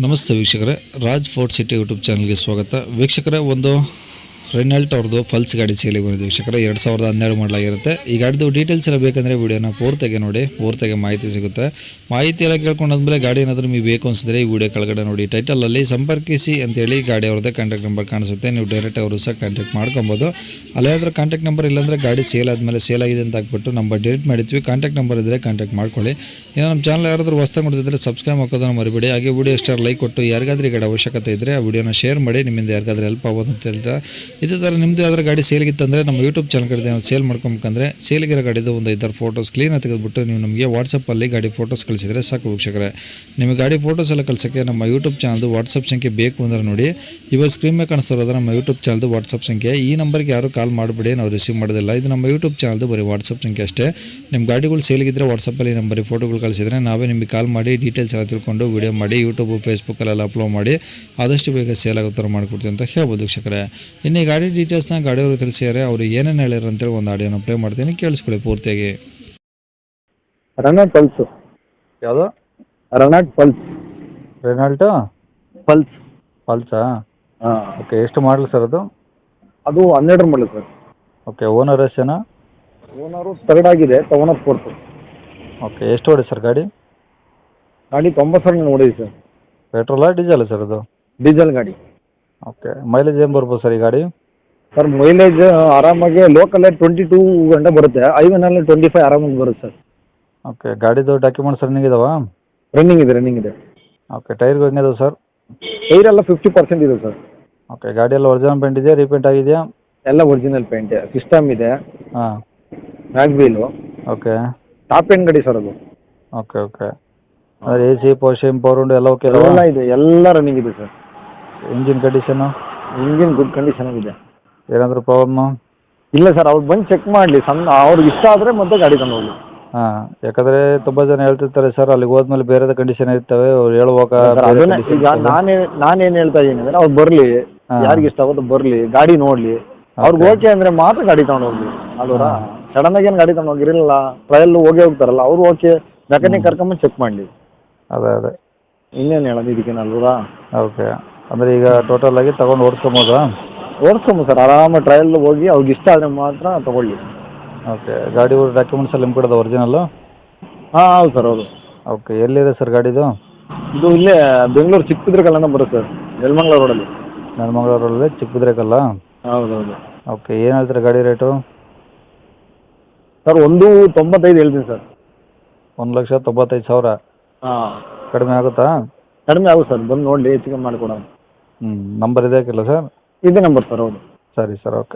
ನಮಸ್ತೆ ವೀಕ್ಷಕರೇ, Raj fort city YouTube ಚಾನಲ್ಗೆ ಸ್ವಾಗತ. ವೀಕ್ಷಕರೇ, ಒಂದು ರೆನಾಲ್ಟ್ ಅವ್ರದ್ದು ಪಲ್ಸ್ ಗಾಡಿ ಸೇಲಿಗೆ ಬಂದಿದೆ ವೀಕ್ಷಕರೇ. 2012 ಮಾಡಲಾಗಿರುತ್ತೆ. ಈ ಗಾಡಿದು ಡೀಟೇಲ್ಸ್ ಎಲ್ಲ ಬೇಕಂದರೆ ವಿಡಿಯೋನ ಪೂರ್ತಿಯಾಗಿ ನೋಡಿ, ಪೂರ್ತಿಯಾಗಿ ಮಾಹಿತಿ ಸಿಗುತ್ತೆ. ಮಾಹಿತಿ ಎಲ್ಲ ಕೇಳ್ಕೊಂಡಾದ್ಮೇಲೆ ಗಾಡಿ ಏನಾದರೂ ನಿಮಗೆ ಬೇಕು ಅನಿಸಿದ್ರೆ ಈ ವಿಡಿಯೋ ಕೆಳಗಡೆ ನೋಡಿ ಟೈಟಲಲ್ಲಿ ಸಂಪರ್ಕಿಸಿ ಅಂತೇಳಿ ಗಾಡಿ ಅವ್ರದ್ದೇ ಕಾಂಟ್ಯಾಕ್ಟ್ ನಂಬರ್ ಕಾಣಿಸುತ್ತೆ. ನೀವು ಡೈರೆಕ್ಟ್ ಅವರು ಸಹ ಕಾಂಟ್ಯಾಕ್ಟ್ ಮಾಡ್ಕೊಬೋದು. ಅಲ್ಲೇನಾದ್ರೂ ಕಾಂಟ್ಯಾಕ್ಟ್ ನಂಬರ್ ಇಲ್ಲಾಂದರೆ ಗಾಡಿ ಸೇಲ್ ಆದಮೇಲೆ ಸೇಲ್ ಆಗಿದೆ ಅಂತ ಹಾಕ್ಬಿಟ್ಟು ನಂಬರ್ ಡಿಲೀಟ್ ಮಾಡಿದ್ವಿ. ಕಾಂಟ್ಯಾಕ್ಟ್ ನಂಬರ್ ಇದ್ದರೆ ಕಾಂಟ್ಯಾಕ್ಟ್ ಮಾಡ್ಕೊಳ್ಳಿ. ಇನ್ನು ನಮ್ಮ ಚಾನಲ್ ಯಾರಾದರೂ ಹೊಸ್ದಾಗಿ ನೋಡ್ತಿದ್ರೆ ಸಬ್ಸ್ಕ್ರೈಬ್ ಹಾಕೋದನ್ನು ಮರಿಬೇಡಿ. ಹಾಗೆ ವಿಡಿಯೋ ಇಷ್ಟ ಲೈಕ್ ಕೊಟ್ಟು ಯಾರಿಗಾದ್ರೂ ಈ ಗಾಡಿ ಅವಶ್ಯಕತೆ ಇದ್ದರೆ ಆ ವಿಡಿಯೋನ ಶೇರ್ ಮಾಡಿ, ನಿಮ್ಮಿಂದ ಯಾರಿಗಾದ್ರೂ ಹೆಲ್ಪ್ ಆಗೋದು ಅಂತ ಹೇಳ್ತಾ, ಇದೇ ಥರ ನಿಮ್ಮದು ಯಾವ್ದಾರು ಗಾಡಿ ಸೇಲ್ಗಿತ್ತಂದರೆ ನಮ್ಮ ಯೂಟ್ಯೂಬ್ ಚಾನಲ್ ಕಡೆ ನಾವು ಸೇಲ್ ಮಾಡ್ಕೊಬೇಕಂದ್ರೆ ಸೇಲ್ಗಿರೋ ಗಾಡಿದು ಒಂದು 5 ಫೋಟೋಸ್ ಕ್ಲೀನಾಗಿ ತೆಗೆದುಬಿಟ್ಟು ನೀವು ನಮಗೆ ವಾಟ್ಸಪ್ಪಲ್ಲಿ ಗಾಡಿ ಫೋಟೋಸ್ ಕಳಿಸಿದರೆ ಸಾಕು ವೀಕ್ಷಕರೇ. ನಿಮಗೆ ಗಾಡಿ ಫೋಟೋಸ್ ಎಲ್ಲ ಕಳ್ಸೋಕ್ಕೆ ನಮ್ಮ ಯೂಟ್ಯೂಬ್ ಚಾನಲ್ದು ವಾಟ್ಸಪ್ ಸಂಖ್ಯೆ ಬೇಕು ಅಂದರೆ ನೋಡಿ, ಇವಾಗ ಸ್ಕ್ರೀನ್ ಮೇಲೆ ಕಾಣಿಸ್ತಿರೋದು ನಮ್ಮ ಯೂಟ್ಯೂಬ್ ಚಾನಲ್ದು ವಾಟ್ಸಪ್ ಸಂಖ್ಯೆ. ಈ ನಂಬರ್ಗೆ ಯಾರು ಕಾಲ್ ಮಾಡಿಬಿಡಿ, ನಾವು ರಿಸೀವ್ ಮಾಡೋದಿಲ್ಲ. ಇದು ನಮ್ಮ ಯೂಟ್ಯೂಬ್ ಚಾನಲ್ದು ಬರೀ ವಾಟ್ಸಪ್ ಸಂಖ್ಯೆ ಅಷ್ಟೇ. ನಿಮ್ಮ ಗಾಡಿಗಳು ಸೇಲ್ಗಿದ್ರೆ ವಾಟ್ಸಪ್ಪಲ್ಲಿ ನಂಬರಿಗೆ ಫೋಟೋಗಳು ಕಳಿಸಿದರೆ ನಾವೇ ನಿಮಗೆ ಕಾಲ್ ಮಾಡಿ ಡೀಟೇಲ್ಸ್ ಎಲ್ಲ ತಿಳ್ಕೊಂಡು ವಿಡಿಯೋ ಮಾಡಿ ಯೂಟ್ಯೂಬು ಫೇಸ್ಬುಕ್ಕಲ್ಲೆಲ್ಲ ಅಪ್ಲೋಡ್ ಮಾಡಿ ಆದಷ್ಟು ಬೇಗ ಸೇಲ್ ಆಗೋ ಥರ ಮಾಡಿಕೊಡ್ತೀವಿ ಅಂತ ಹೇಳ್ಬೋದು ವೀಕ್ಷಕರೇ. ಇನ್ನು ಈ ಗಾಡಿ ಡೀಟೇಲ್ಸ್ನ ಗಾಡಿಯವರು ತಿಳಿಸಿದ್ದಾರೆ. ಅವರು ಏನೇನು ಹೇಳಿದ್ರು ಅಂತೇಳಿ ಒಂದು ಆಡಿಯೋನ ಪ್ಲೇ ಮಾಡ್ತೀನಿ, ಕೇಳಿಸ್ಕೊಳ್ಳಿ ಪೂರ್ತಿಯಾಗಿ. Renault Pulse. ಯಾವುದು? Renault Pulse. Renault Pulse. ಪಲ್ಸಾ? ಹಾಂ. ಓಕೆ, ಎಷ್ಟು ಮಾಡಲಿ ಸರ್ ಅದು? ಅದು 12 ಮಾಡಲಿ ಸರ್. ಓಕೆ, ಓನರ್ ಎಷ್ಟೇನಾ? ಓನರು 3rd ಆಗಿದೆ, ಓನರ್ 4th. ಓಕೆ, ಎಷ್ಟು ಹೊಡಿ ಸರ್ ಗಾಡಿ? ಗಾಡಿ 90,000 ನೋಡಿದೆ ಸರ್. ಪೆಟ್ರೋಲಾ ಡೀಸೆಲ್ ಸರ್ ಅದು? ಡೀಸೆಲ್ ಗಾಡಿ. ಓಕೆ, ಮೈಲೇಜ್ ಏನು ಬರ್ಬೋದು ಸರ್ ಈ ಗಾಡಿ? ಸರ್ ಮೈಲೇಜ್ ಆರಾಮಾಗಿ ಲೋಕಲ್ಲೇ 22 ಗಂಟೆ ಬರುತ್ತೆ, ಹೈವೇನಲ್ಲಿ 25 ಆರಾಮಾಗಿ ಬರುತ್ತೆ ಸರ್. ಓಕೆ, ಗಾಡಿದು ಡಾಕ್ಯುಮೆಂಟ್ಸ್ ರನ್ನಿಂಗ್ ಇದಾವಾ? ರನ್ನಿಂಗ್ ಇದೆ. ಓಕೆ, ಟೈರ್ಗಳು ಹೆಂಗಿದಾವೆ ಸರ್? ಟೈರ್ ಎಲ್ಲ 50% ಇದೆ ಸರ್. ಓಕೆ, ಗಾಡಿ ಎಲ್ಲ ಒರಿಜಿನಲ್ ಪೇಂಟ್ ಇದೆಯಾ, ರೀಪೇಂಟ್ ಆಗಿದೆಯಾ? ಎಲ್ಲ ಒರಿಜಿನಲ್ ಪೇಂಟ್, ಸಿಸ್ಟಮ್ ಇದೆ, ಹಾಂ. Mag wheel. Okay. Top end ಗಾಡಿ ಸರ್ ಅದು. ಓಕೆ, ಅಂದರೆ ಎ ಸಿ, ಪವರ್ ವಿಂಡೋ ಎಲ್ಲ ಓಕೆ ಎಲ್ಲ ಇದೆ, ಎಲ್ಲ ರನ್ನಿಂಗ್ ಇದೆ sir. Engine condition? Engine good condition ಇದೆ. ಏನಾದರೂ ಪ್ರಾಬ್ಲಮ್ಮು? ಇಲ್ಲ ಸರ್, ಅವ್ರು ಬಂದು ಚೆಕ್ ಮಾಡಲಿ, ಅವ್ರಿಗೆ ಇಷ್ಟ ಆದರೆ ಮತ್ತೆ ಗಾಡಿ ತಂದು ಹೋಗಿ. ಹಾಂ, ಯಾಕಂದರೆ ತುಂಬ ಜನ ಹೇಳ್ತಿರ್ತಾರೆ ಸರ್ ಅಲ್ಲಿಗೆ ಹೋದ್ಮೇಲೆ ಬೇರೆದ ಕಂಡೀಷನ್ ಇರ್ತವೆ, ಅವ್ರು ಹೇಳುವಾಗ ಅದನ್ನೇ ಈಗ ನಾನೇನು ಹೇಳ್ತಾ ಇದ್ದೀನಿ ಅಂದರೆ ಅವ್ರು ಬರಲಿ, ಯಾರಿಗೆ ಇಷ್ಟ ಆಗೋದು ಬರಲಿ, ಗಾಡಿ ನೋಡಲಿ, ಅವ್ರಿಗೆ ಓಕೆ ಅಂದರೆ ಮಾತ್ರ ಗಾಡಿ ತಗೊಂಡು ಹೋಗ್ಲಿ ಅಲ್ವರಾ. ಸಡನ್ನಾಗಿ ಏನು ಗಾಡಿ ತಗೊಂಡು ಹೋಗಿರಲಿಲ್ಲ, ಟ್ರಯಲ್ ಹೋಗ್ತಾರಲ್ಲ ಅವ್ರು ಓಕೆ, ಮೆಕ್ಯಾನಿಕ್ ಕರ್ಕೊಂಬಂದು ಚೆಕ್ ಮಾಡಲಿ. ಅದೇ ಇನ್ನೇನು ಹೇಳೋದು ಇದಕ್ಕೇನು ಅಲ್ವರಾ. ಓಕೆ, ಅಂದರೆ ಈಗ ಟೋಟಲ್ ಆಗಿ ತಗೊಂಡು ಓಡಿಸ್ಕೊಬೋದಾ? ಓಡಿಸ್ಕೊಂಬೋದು ಸರ್, ಆರಾಮ ಟ್ರಯಲ್ ಹೋಗಿ ಅವ್ರಿಗೆ ಇಷ್ಟ ಆದರೆ ಮಾತ್ರ ತೊಗೊಳ್ಳಿ. ಓಕೆ, ಗಾಡಿ ಡಾಕ್ಯುಮೆಂಟ್ಸ್ ಎಲ್ಲ ನಿಮ್ಮ ಕಡೆದು ಒರಿಜಿನಲ್ಲು? ಹಾಂ ಹೌದು ಸರ್, ಹೌದು. ಓಕೆ, ಎಲ್ಲಿದೆ ಸರ್ ಗಾಡಿದು? ಇದು ಇಲ್ಲೇ ಬೆಂಗಳೂರು ಚಿಕ್ಕಬಿದ್ರೆಕಲ್ಲನ ಬರುತ್ತೆ ಸರ್, ನೆಲಮಂಗಲ ರೋಡಲ್ಲಿ. ನೆಲಮಂಗಲ ರೋಡಲ್ಲಿ ಚಿಕ್ಕಬಿದ್ರೆಕಲ್ಲ? ಹೌದೌದು. ಓಕೆ, ಏನು ಹೇಳ್ತೀರಾ ಗಾಡಿ ರೇಟು? ಸರ್ 1.95 ಹೇಳ್ತೀನಿ ಸರ್. 1,95,000? ಹಾಂ. ಕಡಿಮೆ ಆಗುತ್ತಾ? ಕಡಿಮೆ ಆಗುತ್ತೆ ಸರ್, ಬಂದು ನೋಡಲಿ, ಹೆಚ್ಚಿಗೆ ಮಾಡಿಕೊಡೋಣ. ನಂಬರ್ ಇದೆ ಹಾಕಿಲ್ಲ ಸರ್? ಇದೇ ನಂಬರ್ ಸರ್. ಹೌದು. ಸರಿ ಸರ್, ಓಕೆ.